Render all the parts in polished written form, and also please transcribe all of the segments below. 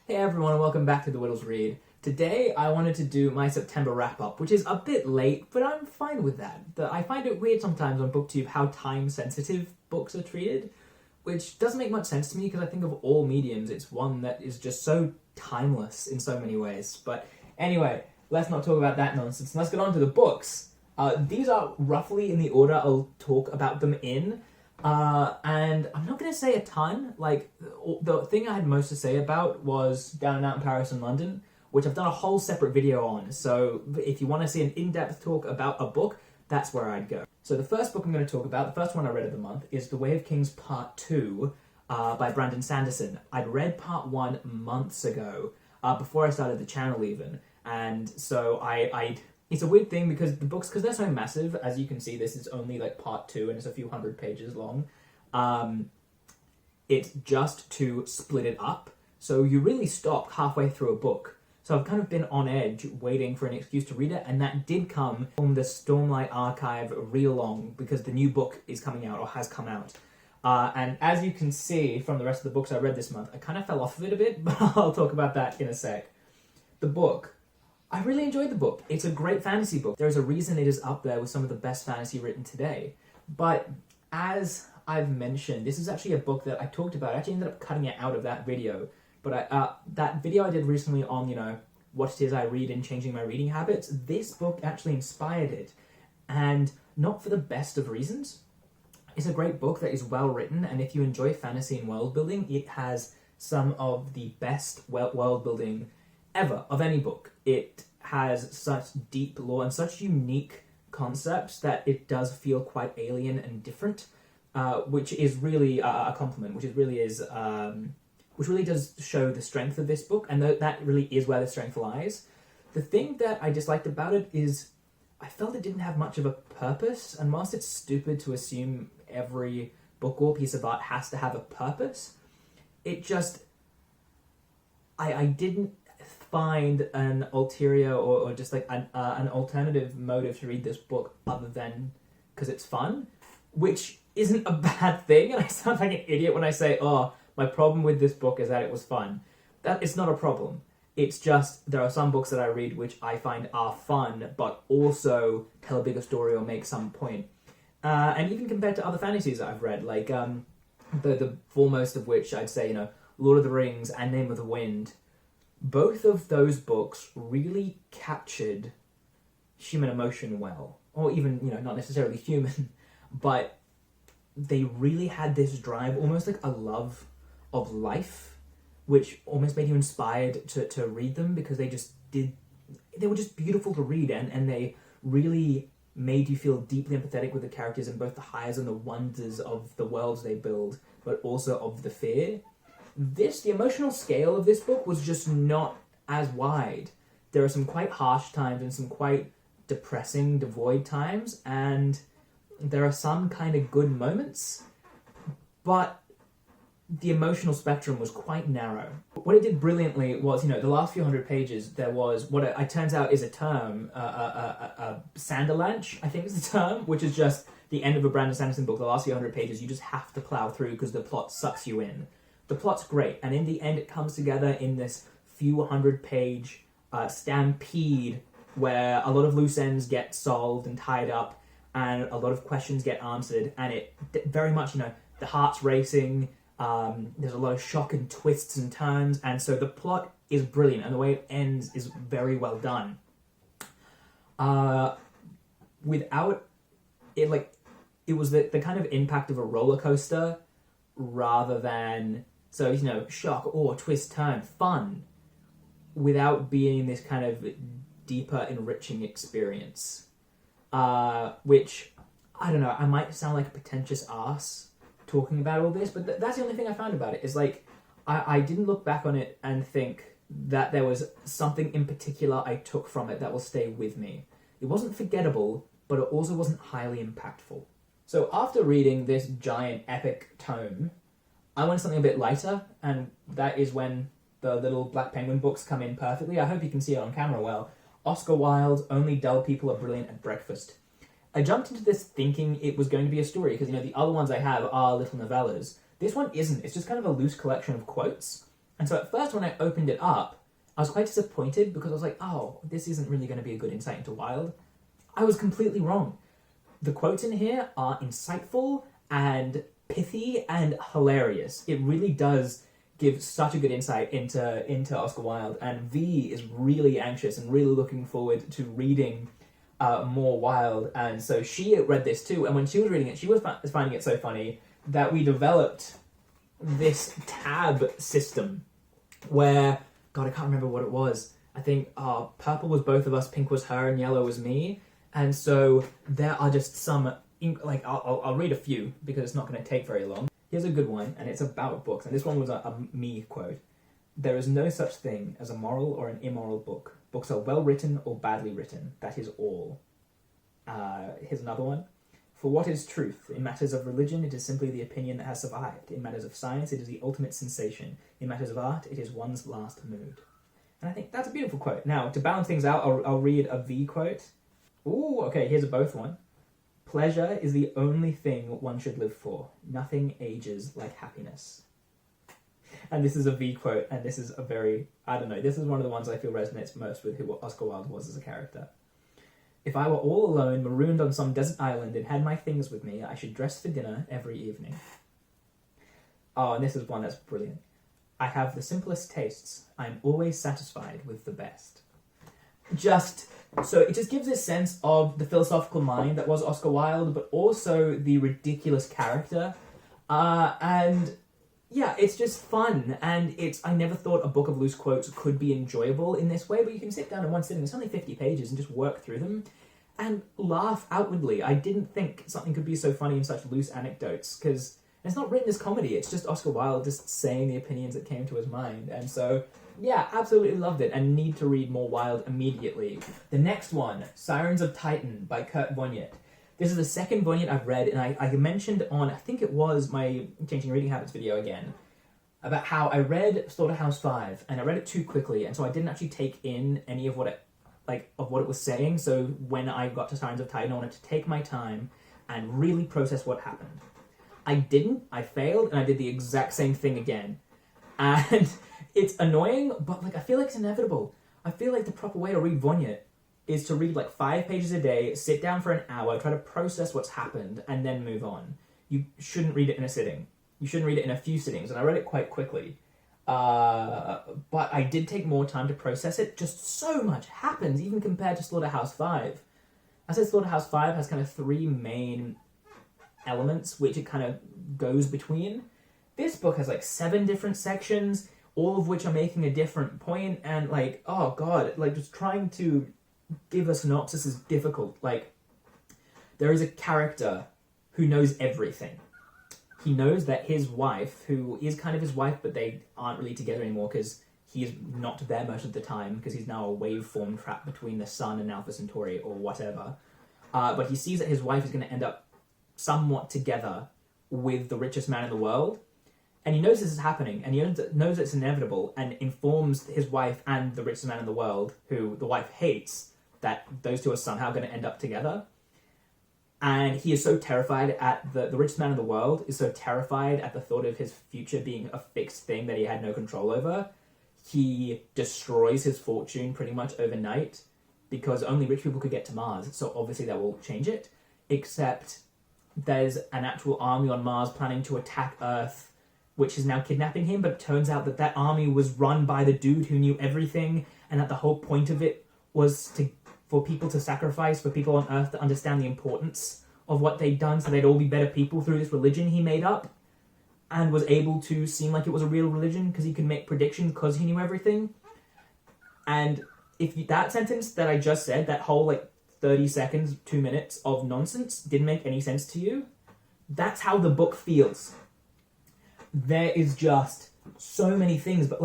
Hey everyone, and welcome back to the Whittle's Read. Today I wanted to do my September wrap-up, which is a bit late, but I'm fine with that. I find it weird sometimes on BookTube how time-sensitive books are treated, which doesn't make much sense to me because I think of all mediums, it's one that is just so timeless in so many ways. But anyway, let's not talk about that nonsense. Let's get on to the books. These are roughly in the order I'll talk about them in. And I'm not going to say a ton. Like, the thing I had most to say about was Down and Out in Paris and London, which I've done a whole separate video on. So if you want to see an in-depth talk about a book, that's where I'd go. So the first book I'm going to talk about, the first one I read of the month, is The Way of Kings Part 2 by Brandon Sanderson. I'd read Part 1 months ago, before I started the channel even. And so it's a weird thing because the books, because they're so massive, as you can see, this is only like part 2 and it's a few hundred pages long. It's just to split it up. So you really stop halfway through a book. So I've kind of been on edge waiting for an excuse to read it, and that did come from the Stormlight Archive read-along because the new book is coming out or has come out. And as you can see from the rest of the books I read this month, I kind of fell off of it a bit, but I'll talk about that in a sec. The book. I really enjoyed the book. It's a great fantasy book. There's a reason it is up there with some of the best fantasy written today. But as I've mentioned, this is actually a book that I talked about. I actually ended up cutting it out of that video. But that video I did recently on, what it is I read and changing my reading habits, this book actually inspired it. And not for the best of reasons. It's a great book that is well written, and if you enjoy fantasy and world building, it has some of the best world building ever of any book. It has such deep lore and such unique concepts that it does feel quite alien and different, which is really a compliment, which really does show the strength of this book, and that really is where the strength lies. The thing that I disliked about it is I felt it didn't have much of a purpose, and whilst it's stupid to assume every book or piece of art has to have a purpose, it just... I didn't find an ulterior or just like an alternative motive to read this book other than because it's fun, which isn't a bad thing, and I sound like an idiot when I say, oh, my problem with this book is that it was fun. That is not a problem. It's just there are some books that I read which I find are fun but also tell a bigger story or make some point. And even compared to other fantasies that I've read, like the foremost of which I'd say, Lord of the Rings and Name of the Wind, both of those books really captured human emotion well. Or even, not necessarily human, but they really had this drive, almost like a love of life, which almost made you inspired to read them because they were just beautiful to read, and they really made you feel deeply empathetic with the characters in both the highs and the wonders of the worlds they build, but also of the fear. The emotional scale of this book was just not as wide. There are some quite harsh times and some quite depressing, devoid times, and there are some kind of good moments, but the emotional spectrum was quite narrow. What it did brilliantly was, the last few hundred pages, there was what it turns out is a term, a Sanderlanche, I think is the term, which is just the end of a Brandon Sanderson book. The last few hundred pages you just have to plow through because the plot sucks you in. The plot's great, and in the end it comes together in this few hundred-page stampede where a lot of loose ends get solved and tied up, and a lot of questions get answered, and it very much, the heart's racing, there's a lot of shock and twists and turns, and so the plot is brilliant, and the way it ends is very well done. Without it, it was the kind of impact of a roller coaster rather than... So, shock, awe, twist, turn, fun, without being this kind of deeper, enriching experience. Which, I don't know, I might sound like a pretentious ass talking about all this, but that's the only thing I found about it, is I didn't look back on it and think that there was something in particular I took from it that will stay with me. It wasn't forgettable, but it also wasn't highly impactful. So after reading this giant epic tome, I wanted something a bit lighter, and that is when the little Black Penguin books come in perfectly. I hope you can see it on camera well. Oscar Wilde, Only Dull People Are Brilliant at Breakfast. I jumped into this thinking it was going to be a story, because, the other ones I have are little novellas. This one isn't. It's just kind of a loose collection of quotes. And so at first when I opened it up, I was quite disappointed because I was like, oh, this isn't really going to be a good insight into Wilde. I was completely wrong. The quotes in here are insightful and pithy and hilarious. It really does give such a good insight into Oscar Wilde, and V is really anxious and really looking forward to reading more Wilde. And so she read this too, and when she was reading it, she was finding it so funny that we developed this tab system where, God, I can't remember what it was. I think purple was both of us, pink was her, and yellow was me. And so there are just some, like, I'll read a few because it's not going to take very long. Here's a good one, and it's about books. And this one was a me quote. There is no such thing as a moral or an immoral book. Books are well written or badly written. That is all. Here's another one. For what is truth? In matters of religion, it is simply the opinion that has survived. In matters of science, it is the ultimate sensation. In matters of art, it is one's last mood. And I think that's a beautiful quote. Now, to balance things out, I'll read a V quote. Ooh, okay, here's a both one. Pleasure is the only thing one should live for. Nothing ages like happiness. And this is a V quote, and this is a very, I don't know, this is one of the ones I feel resonates most with who Oscar Wilde was as a character. If I were all alone, marooned on some desert island and had my things with me, I should dress for dinner every evening. Oh, and this is one that's brilliant. I have the simplest tastes. I am always satisfied with the best. So it just gives this sense of the philosophical mind that was Oscar Wilde, but also the ridiculous character. And yeah, it's just fun. And I never thought a book of loose quotes could be enjoyable in this way, but you can sit down in one sitting, it's only 50 pages, and just work through them and laugh outwardly. I didn't think something could be so funny in such loose anecdotes, because it's not written as comedy, it's just Oscar Wilde just saying the opinions that came to his mind. And so, yeah, absolutely loved it, and need to read more Wilde immediately. The next one, Sirens of Titan by Kurt Vonnegut. This is the second Vonnegut I've read, and I mentioned on, I think it was my Changing Reading Habits video again, about how I read Slaughterhouse 5, and I read it too quickly, and so I didn't actually take in any of what it was saying. So when I got to Sirens of Titan, I wanted to take my time and really process what happened. I didn't, I failed, and I did the exact same thing again. And it's annoying, but I feel like it's inevitable. I feel like the proper way to read Vonnegut is to read 5 pages a day, sit down for an hour, try to process what's happened, and then move on. You shouldn't read it in a sitting. You shouldn't read it in a few sittings, and I read it quite quickly. But I did take more time to process it. Just so much happens, even compared to Slaughterhouse 5. I said Slaughterhouse 5 has kind of 3 main elements which it kind of goes between. This book has 7 different sections, all of which are making a different point, and oh god, just trying to give a synopsis is difficult. There is a character who knows everything. He knows that his wife, who is kind of his wife, but they aren't really together anymore because he is not there most of the time, because he's now a waveform trapped between the sun and Alpha Centauri or whatever. But he sees that his wife is going to end up somewhat together with the richest man in the world. And he knows this is happening, and he knows it's inevitable, and informs his wife and the richest man in the world, who the wife hates, that those two are somehow going to end up together. And he is so terrified at the richest man in the world is so terrified at the thought of his future being a fixed thing that he had no control over. He destroys his fortune pretty much overnight, because only rich people could get to Mars, so obviously that will change it. Except there's an actual army on Mars planning to attack Earth, which is now kidnapping him, but it turns out that army was run by the dude who knew everything, and that the whole point of it was for people to sacrifice, for people on Earth to understand the importance of what they'd done, so they'd all be better people through this religion he made up, and was able to seem like it was a real religion because he could make predictions because he knew everything. And that sentence that I just said, that whole 30 seconds, 2 minutes of nonsense didn't make any sense to you, that's how the book feels. There is just so many things, but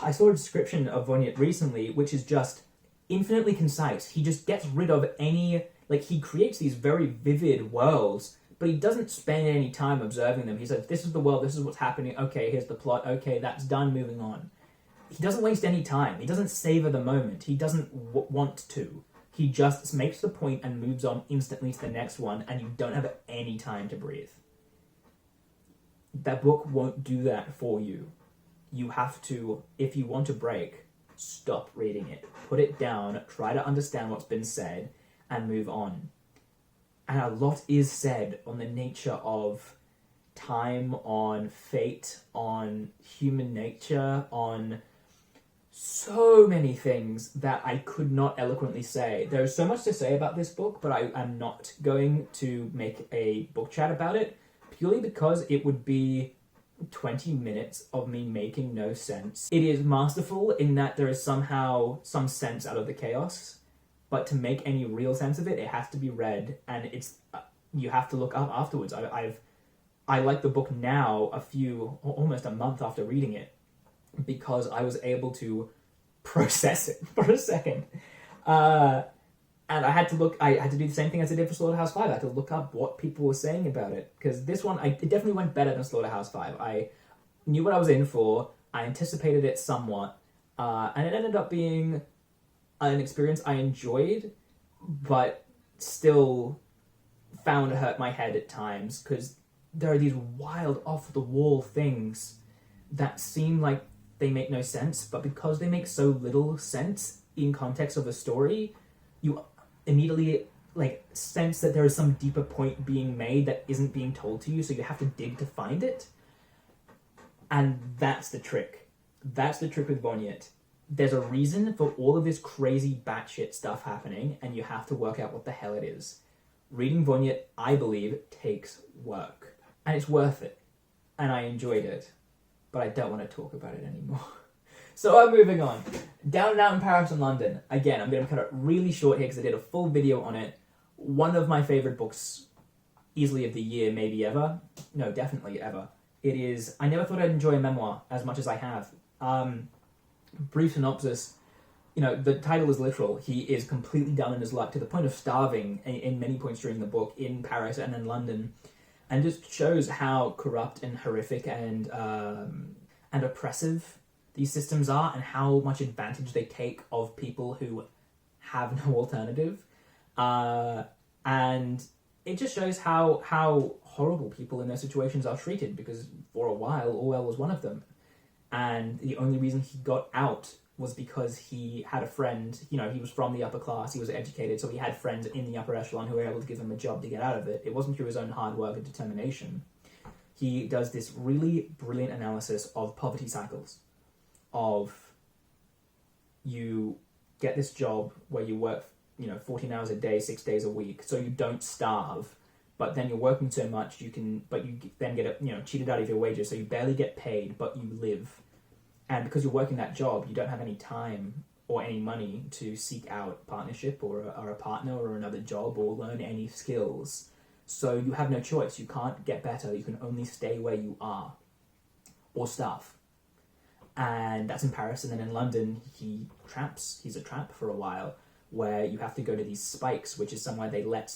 I saw a description of Vonnegut recently, which is just infinitely concise. He just gets rid of any, he creates these very vivid worlds, but he doesn't spend any time observing them. He says, this is the world, this is what's happening, okay, here's the plot, okay, that's done, moving on. He doesn't waste any time. He doesn't savor the moment. He doesn't want to. He just makes the point and moves on instantly to the next one, and you don't have any time to breathe. That book won't do that for you. you have to, if you want to break, stop reading it. Put it down, try to understand what's been said, and move on. And a lot is said on the nature of time, on fate, on human nature, on so many things that I could not eloquently say. There's so much to say about this book, but I am not going to make a book chat about it, purely because it would be 20 minutes of me making no sense. It is masterful in that there is somehow some sense out of the chaos, but to make any real sense of it, it has to be read, and it's you have to look up afterwards. I like the book now, almost a month after reading it, because I was able to process it for a second. And I had to do the same thing as I did for Slaughterhouse 5. I had to look up what people were saying about it, because this one, it definitely went better than Slaughterhouse 5. I knew what I was in for, I anticipated it somewhat, and it ended up being an experience I enjoyed, but still found hurt my head at times, because there are these wild, off-the-wall things that seem like they make no sense, but because they make so little sense in context of a story, you immediately sense that there is some deeper point being made that isn't being told to you, so you have to dig to find it. And that's the trick. That's the trick with Vonnegut. There's a reason for all of this crazy batshit stuff happening, and you have to work out what the hell it is. Reading Vonnegut, I believe, takes work. And it's worth it. And I enjoyed it. But I don't want to talk about it anymore. So I'm moving on. Down and Out in Paris and London. Again, I'm going to cut it really short here because I did a full video on it. One of my favourite books, easily of the year, maybe ever. No, definitely ever. It is... I never thought I'd enjoy a memoir as much as I have. Brief synopsis. The title is literal. He is completely down in his luck to the point of starving in many points during the book in Paris and in London. And just shows how corrupt and horrific and oppressive these systems are, and how much advantage they take of people who have no alternative. And it just shows how horrible people in those situations are treated, because for a while Orwell was one of them. And the only reason he got out was because he had a friend, he was from the upper class, he was educated, so he had friends in the upper echelon who were able to give him a job to get out of it. It wasn't through his own hard work and determination. He does this really brilliant analysis of poverty cycles, of you get this job where you work, 14 hours a day, 6 days a week, so you don't starve, but then you're working so much, you then get cheated out of your wages, so you barely get paid, but you live. And because you're working that job, you don't have any time or any money to seek out partnership or a partner or another job or learn any skills. So you have no choice. You can't get better. You can only stay where you are or starve. And that's in Paris. And then in London, he's a tramp for a while, where you have to go to these spikes, which is somewhere they let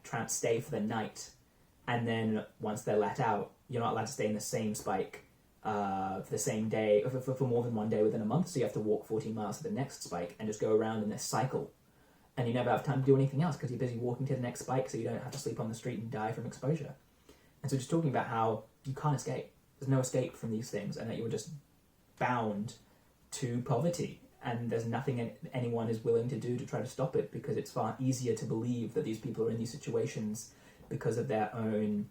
tramps stay for the night. And then once they're let out, you're not allowed to stay in the same spike for the same day, for more than one day within a month, so you have to walk 14 miles to the next spike and just go around in this cycle. And you never have time to do anything else because you're busy walking to the next spike, so you don't have to sleep on the street and die from exposure. And so just talking about how you can't escape. There's no escape from these things, and that you're just bound to poverty. And there's nothing anyone is willing to do to try to stop it, because it's far easier to believe that these people are in these situations because of their own...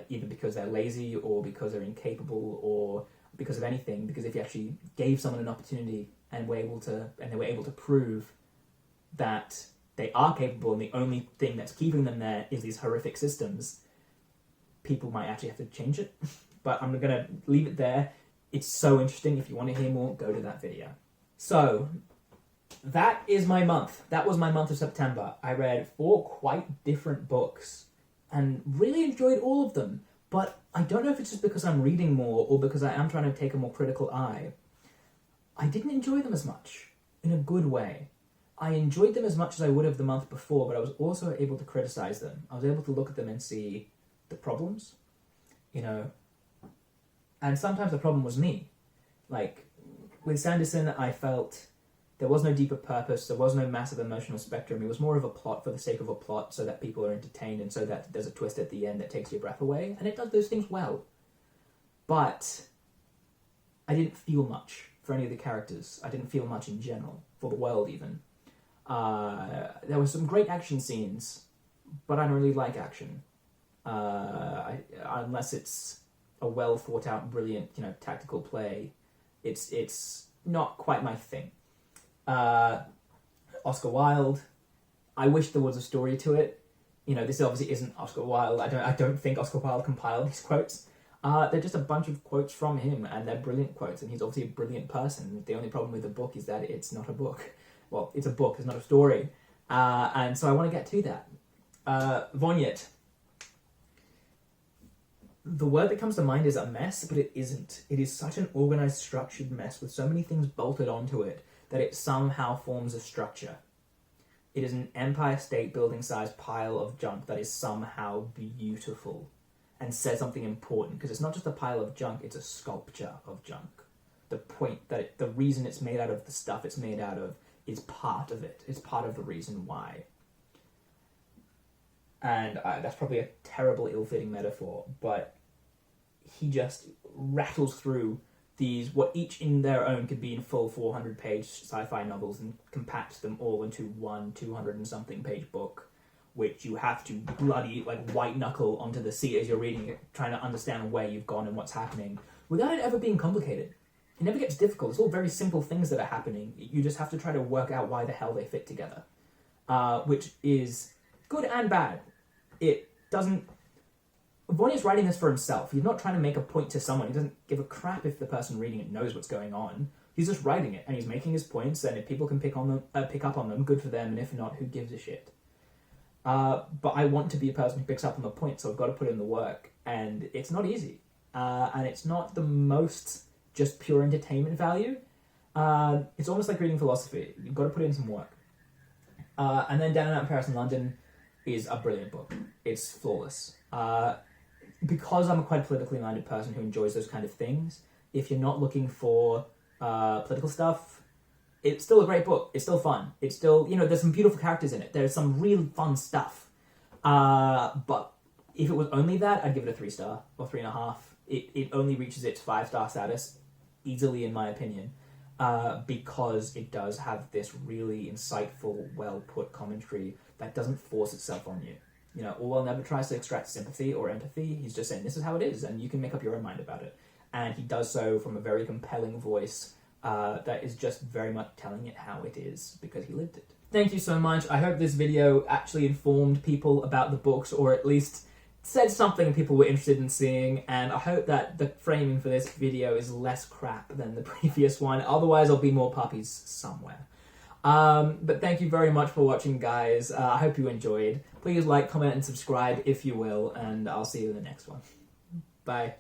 either because they're lazy or because they're incapable or because of anything. Because if you actually gave someone an opportunity and they were able to prove that they are capable, and the only thing that's keeping them there is these horrific systems, people might actually have to change it. But I'm going to leave it there. It's so interesting. If you want to hear more, go to that video. So that is my month. That was my month of September. I read 4 quite different books and really enjoyed all of them. But I don't know if it's just because I'm reading more or because I am trying to take a more critical eye. I didn't enjoy them as much, in a good way. I enjoyed them as much as I would have the month before, but I was also able to criticize them. I was able to look at them and see the problems, and sometimes the problem was me. Like, with Sanderson, I felt there was no deeper purpose, there was no massive emotional spectrum. It was more of a plot for the sake of a plot, so that people are entertained and so that there's a twist at the end that takes your breath away, and it does those things well. But I didn't feel much for any of the characters. I didn't feel much in general, for the world even. There were some great action scenes, but I don't really like action. Unless it's a well thought out, brilliant, tactical play, it's not quite my thing. Oscar Wilde, I wish there was a story to it. This obviously isn't Oscar Wilde. I don't think Oscar Wilde compiled these quotes. They're just a bunch of quotes from him, and they're brilliant quotes, and he's obviously a brilliant person. The only problem with the book is that it's not a book. Well, it's a book, it's not a story. And so I want to get to that. Vonnegut. The word that comes to mind is a mess, but it isn't. It is such an organized, structured mess with so many things bolted onto it that it somehow forms a structure. It is an Empire State Building sized pile of junk that is somehow beautiful and says something important, because it's not just a pile of junk, it's a sculpture of junk. The point that the reason it's made out of the stuff it's made out of is part of it. It's part of the reason why. And that's probably a terrible, ill-fitting metaphor, but he just rattles through these, what each in their own could be in full 400-page sci-fi novels, and compacts them all into one 200-and-something page book, which you have to bloody, white-knuckle onto the seat as you're reading it, trying to understand where you've gone and what's happening, without it ever being complicated. It never gets difficult. It's all very simple things that are happening. You just have to try to work out why the hell they fit together, which is good and bad. It doesn't... Vonnegut's writing this for himself. He's not trying to make a point to someone. He doesn't give a crap if the person reading it knows what's going on. He's just writing it, and he's making his points, and if people can pick up on them, good for them, and if not, who gives a shit? But I want to be a person who picks up on the point, so I've got to put in the work, and it's not easy. And it's not the most just pure entertainment value. It's almost like reading philosophy. You've got to put in some work. And then Down and Out in Paris and London is a brilliant book. It's flawless. Because I'm a quite politically minded person who enjoys those kind of things, if you're not looking for political stuff, it's still a great book. It's still fun. It's still, there's some beautiful characters in it. There's some real fun stuff. But if it was only that, I'd give it a 3-star or 3.5. It only reaches its 5-star status easily, in my opinion, because it does have this really insightful, well-put commentary that doesn't force itself on you. Orwell never tries to extract sympathy or empathy. He's just saying, this is how it is, and you can make up your own mind about it. And he does so from a very compelling voice that is just very much telling it how it is, because he lived it. Thank you so much. I hope this video actually informed people about the books, or at least said something people were interested in seeing, and I hope that the framing for this video is less crap than the previous one. Otherwise, there'll be more puppies somewhere. But thank you very much for watching, guys. I hope you enjoyed. Please like, comment, and subscribe if you will, and I'll see you in the next one. Bye.